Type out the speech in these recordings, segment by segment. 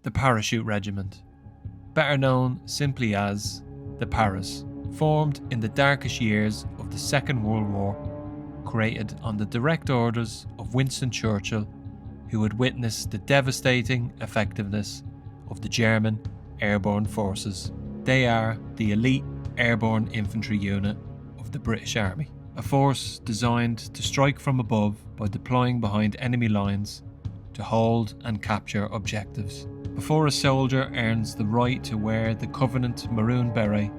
the Parachute Regiment, better known simply as the Paras, formed in the darkest years of the Second World War, created on the direct orders of Winston Churchill, who had witnessed the devastating effectiveness of the German airborne forces. They are the elite airborne infantry unit of the British Army, a force designed to strike from above by deploying behind enemy lines to hold and capture objectives. Before a soldier earns the right to wear the coveted Maroon Beret,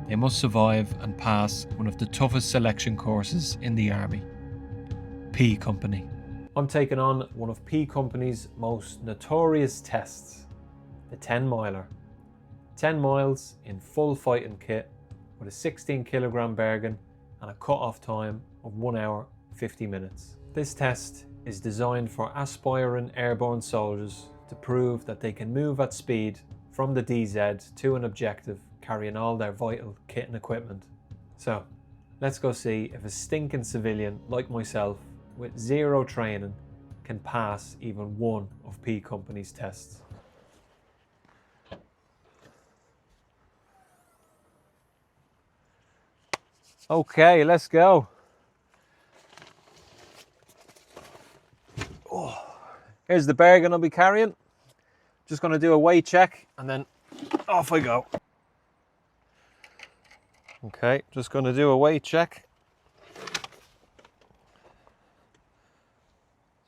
they must survive and pass one of the toughest selection courses in the army, P Company. I'm taking on one of P Company's most notorious tests, the 10 miler. 10 miles in full fighting kit with a 16 kilogram Bergen and a cut-off time of 1 hour 50 minutes. This test is designed for aspiring airborne soldiers to prove that they can move at speed from the DZ to an objective carrying all their vital kit and equipment. So, let's go see if a stinking civilian like myself with zero training can pass even one of P Company's tests. Okay, let's go. Oh, here's the Bergen I'll be carrying. Just going to do a weight check and then off I go. Okay, just going to do a weight check.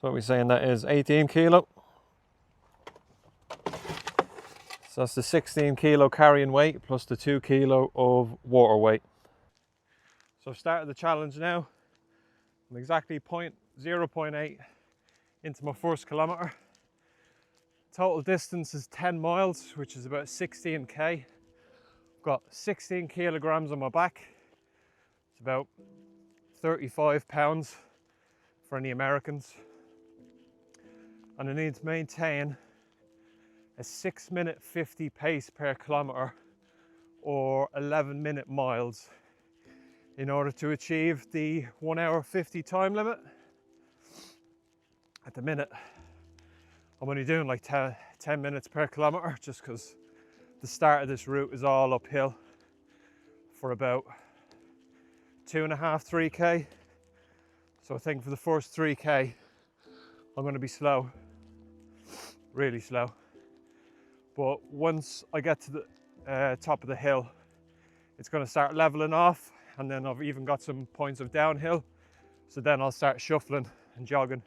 So what we're saying that is 18 kilo. So that's the 16 kilo carrying weight plus the 2 kilo of water weight. So I've started the challenge now. I'm exactly 0.8 into my first kilometre. Total distance is 10 miles, which is about 16k. I've got 16 kilograms on my back. It's about 35 pounds for any Americans. And I need to maintain a 6-minute 50 pace per kilometre or 11-minute miles in order to achieve the 1 hour 50 time limit. At the minute, I'm only doing like 10 minutes per kilometre just because the start of this route is all uphill for about 2.5, 3k. So I think for the first 3k, I'm going to be slow, really slow. But once I get to the top of the hill, it's going to start leveling off, and then I've even got some points of downhill. So then I'll start shuffling and jogging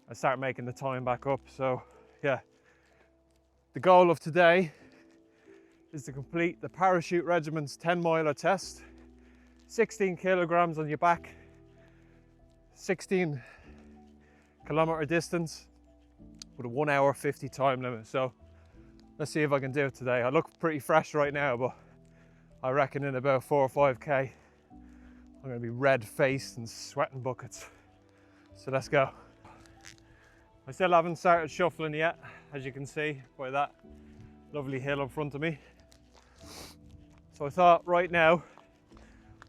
and start making the time back up. So yeah, the goal of today is to complete the Parachute Regiment's 10 miler test. 16 kilograms on your back, 16 kilometer distance with a 1 hour 50 time limit. So let's see if I can do it today. I look pretty fresh right now, but I reckon in about 4 or 5k I'm going to be red faced and sweating buckets. So let's go. I still haven't started shuffling yet, as you can see by that lovely hill in front of me. So I thought right now,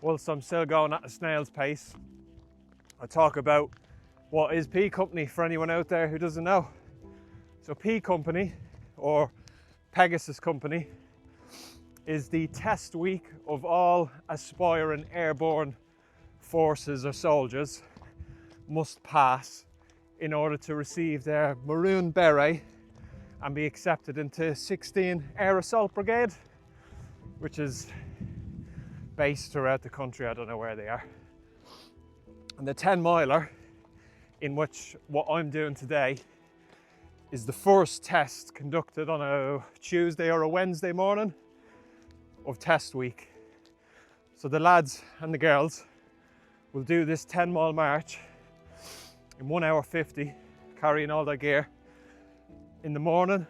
whilst I'm still going at a snail's pace, I talk about what is P Company for anyone out there who doesn't know. So P Company, or Pegasus Company, is the test week of all aspiring airborne forces or soldiers must pass in order to receive their Maroon Beret and be accepted into 16 Air Assault Brigade, which is based throughout the country. I don't know where they are. And the 10 miler, in which what I'm doing today, is the first test conducted on a Tuesday or a Wednesday morning of test week. So the lads and the girls will do this 10 mile march in 1 hour 50, carrying all their gear in the morning,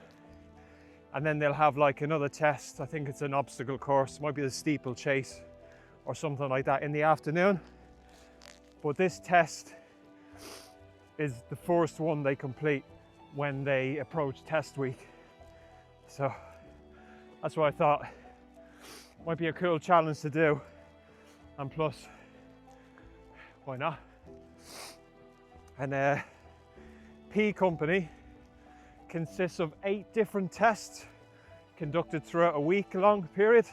and then they'll have like another test. I think it's an obstacle course, might be the steeplechase or something like that in the afternoon. But this test is the first one they complete when they approach test week. So that's what I thought might be a cool challenge to do, and plus, why not? And P Company consists of 8 different tests conducted throughout a week-long period.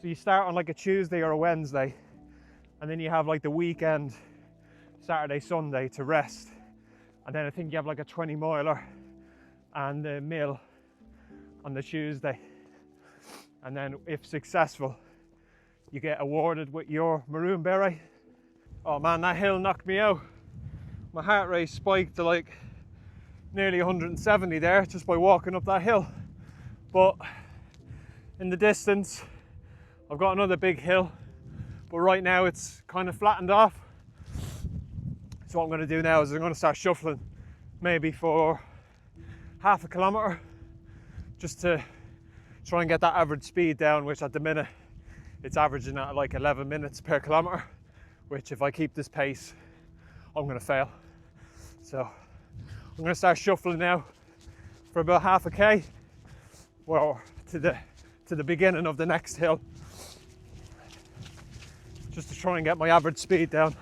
So you start on like a Tuesday or a Wednesday, and then you have like the weekend, Saturday, Sunday to rest. And then I think you have like a 20 miler and a mill on the Tuesday. And then if successful, you get awarded with your Maroon Beret. Oh man, that hill knocked me out. My heart rate spiked to like nearly 170 there just by walking up that hill. But in the distance, I've got another big hill, but right now it's kind of flattened off. So what I'm going to do now is I'm going to start shuffling, maybe for half a kilometre, just to try and get that average speed down, which at the minute it's averaging at like 11 minutes per kilometre, which if I keep this pace, I'm going to fail. So I'm going to start shuffling now for about half a K, well, to the beginning of the next hill, just to try and get my average speed down.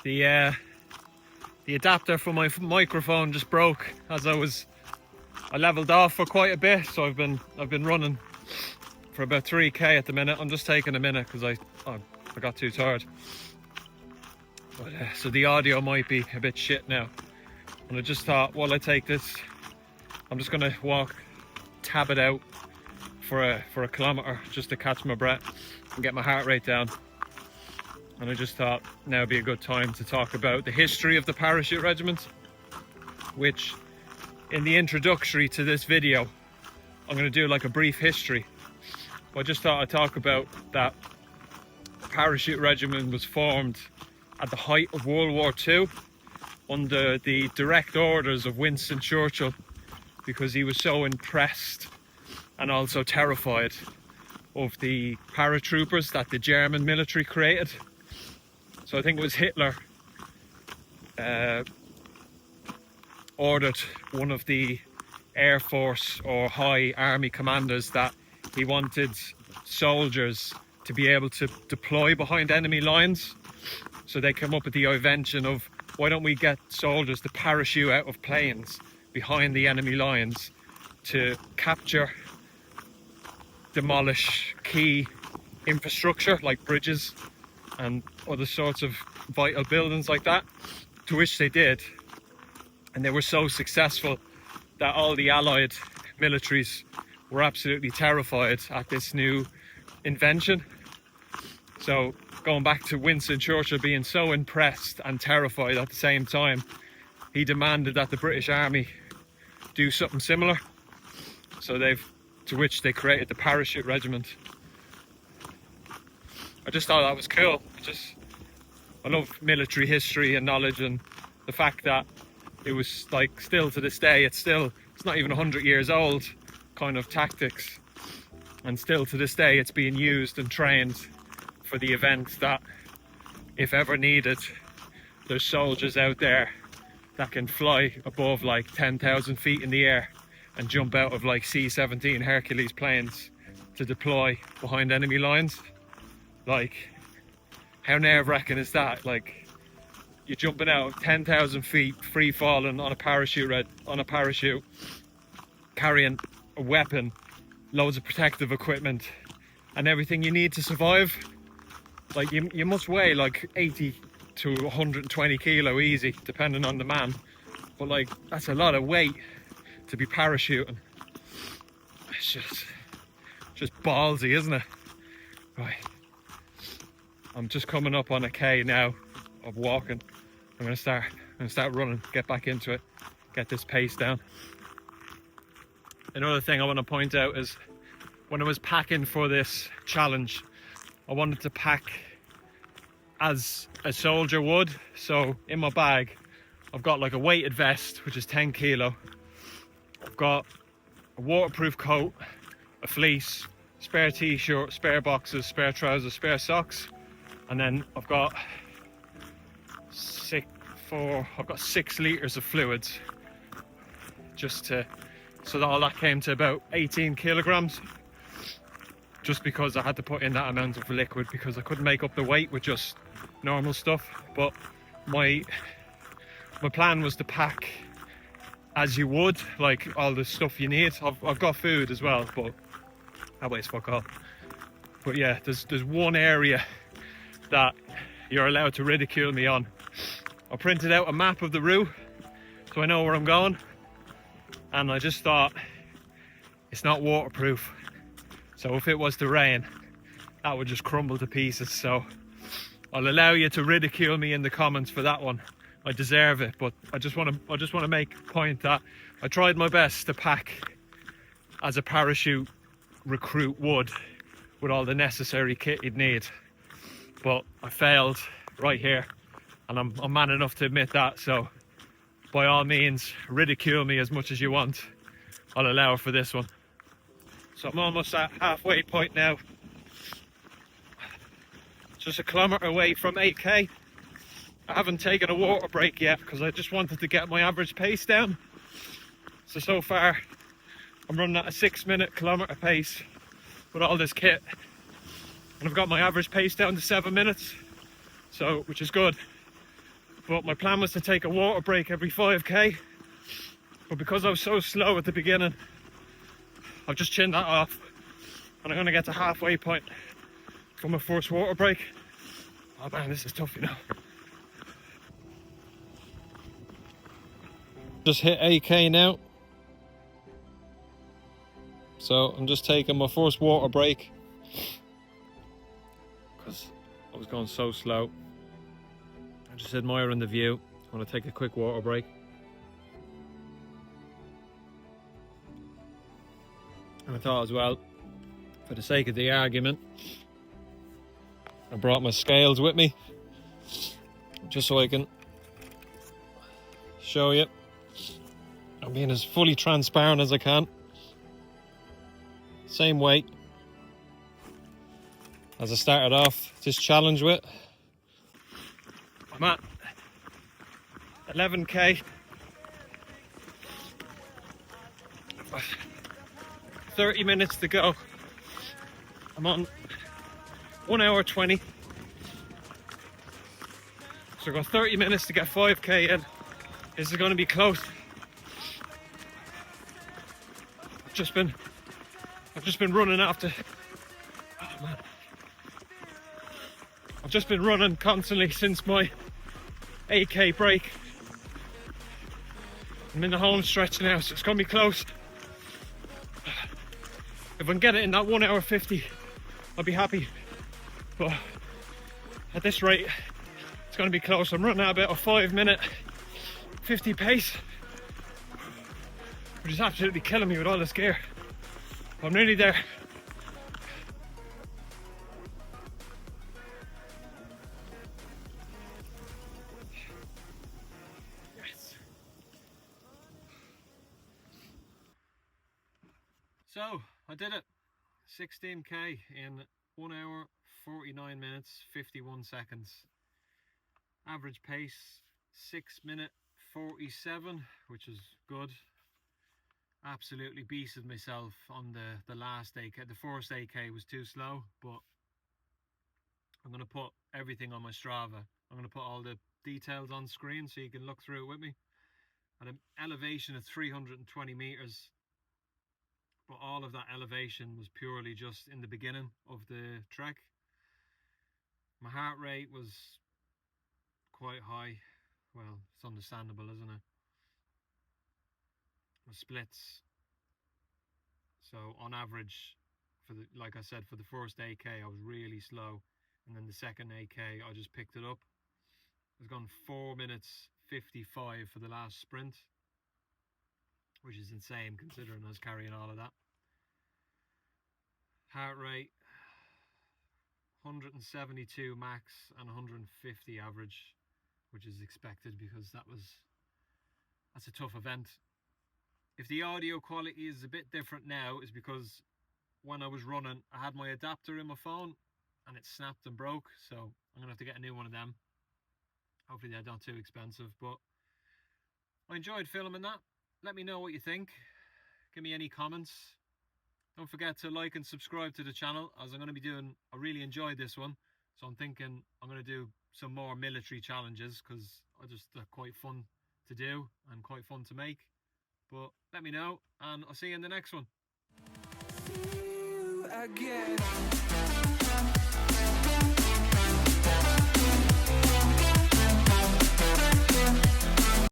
The adapter for my microphone just broke as I leveled off for quite a bit, so I've been running for about 3K at the minute. I'm just taking a minute because I got too tired. But, so the audio might be a bit shit now. And I just thought, while I take this, I'm just gonna tab it out for a kilometre just to catch my breath and get my heart rate down. And I just thought now would be a good time to talk about the history of the Parachute Regiment, which in the introductory to this video, I'm going to do like a brief history. But I just thought I'd talk about that the Parachute Regiment was formed at the height of World War II under the direct orders of Winston Churchill, because he was so impressed and also terrified of the paratroopers that the German military created. So I think it was Hitler ordered one of the Air Force or High Army commanders that he wanted soldiers to be able to deploy behind enemy lines. So they came up with the invention of, why don't we get soldiers to parachute out of planes behind the enemy lines to capture, demolish key infrastructure like bridges and other sorts of vital buildings like that, to which they did. And they were so successful that all the Allied militaries were absolutely terrified at this new invention. So going back to Winston Churchill being so impressed and terrified at the same time, he demanded that the British Army do something similar. So to which they created the Parachute Regiment. I just thought that was cool. I love military history and knowledge, and the fact that it was like still to this day, it's not even 100 years old kind of tactics, and still to this day it's being used and trained for the event that, if ever needed, there's soldiers out there that can fly above like 10,000 feet in the air and jump out of like C-17 Hercules planes to deploy behind enemy lines. Like, how nerve-wracking is that? Like, you're jumping out of 10,000 feet, free falling on a parachute, carrying a weapon, loads of protective equipment, and everything you need to survive. Like, you must weigh like 80 to 120 kilo easy, depending on the man. But like, that's a lot of weight to be parachuting. It's just ballsy, isn't it? Right. I'm just coming up on a K now of walking. I'm gonna start running, get back into it, get this pace down. Another thing I want to point out is, when I was packing for this challenge, I wanted to pack as a soldier would. So in my bag, I've got like a weighted vest, which is 10 kilo. I've got a waterproof coat, a fleece, spare t-shirt, spare boxes, spare trousers, spare socks. And then I've got 6 litres of fluids, so that all that came to about 18 kilograms, just because I had to put in that amount of liquid, because I couldn't make up the weight with just normal stuff, but my plan was to pack as you would, like all the stuff you need. I've got food as well, but that weighs fuck all. But yeah, there's one area that you're allowed to ridicule me on. I printed out a map of the route so I know where I'm going, and I just thought it's not waterproof, so if it was to rain that would just crumble to pieces. So I'll allow you to ridicule me in the comments for that one. I deserve it, but I just want to make a point that I tried my best to pack as a parachute recruit would, with all the necessary kit you'd need, but I failed right here, and I'm man enough to admit that. So by all means, ridicule me as much as you want. I'll allow for this one. So I'm almost at halfway point now. Just a kilometre away from 8k. I haven't taken a water break yet because I just wanted to get my average pace down. So far I'm running at a 6-minute kilometre pace with all this kit, and I've got my average pace down to 7 minutes, so which is good. But my plan was to take a water break every 5k, but because I was so slow at the beginning, I've just chinned that off, and I'm going to get to halfway point for my first water break. Oh man, this is tough, you know. Just hit 8k now, so I'm just taking my first water break because I was going so slow. I'm just admiring the view. I want to take a quick water break. And I thought as well, for the sake of the argument, I brought my scales with me just so I can show you. I'm being as fully transparent as I can. Same weight as I started off this challenge with. I'm at 11k. 30 minutes to go. I'm on 1 hour 20. So I've got 30 minutes to get 5k in. This is going to be close. I've just been running after. Oh man. I've just been running constantly since my 8k break. I'm in the home stretch now, so it's going to be close. If I can get it in that 1 hour 50, I'll be happy. But at this rate, it's going to be close. I'm running at about a 5-minute 50 pace, which is absolutely killing me with all this gear. I'm nearly there. Yes. So I did it. 16k in 1 hour 49 minutes 51 seconds. Average pace 6-minute 47, which is good. Absolutely beasted myself on the last 8k. The first 8k was too slow, but I'm going to put everything on my Strava. I'm going to put all the details on screen so you can look through it with me. At an elevation of 320 meters, but all of that elevation was purely just in the beginning of the trek. My heart rate was quite high. Well, it's understandable, isn't it? My splits. So on average, like I said, for the first 8k I was really slow, and then the second 8k I just picked it up. I was gone 4 minutes 55 for the last sprint, which is insane considering I was carrying all of that. Heart rate 172 max and 150 average, which is expected because that's a tough event. If the audio quality is a bit different now, is because when I was running, I had my adapter in my phone and it snapped and broke, so I'm gonna have to get a new one of them. Hopefully they're not too expensive, but I enjoyed filming that. Let me know what you think. Give me any comments. Don't forget to like and subscribe to the channel, as I'm going to be doing, I really enjoyed this one, So I'm thinking I'm going to do some more military challenges because they're quite fun to do and quite fun to make. But let me know, and I'll see you in the next one. See you again.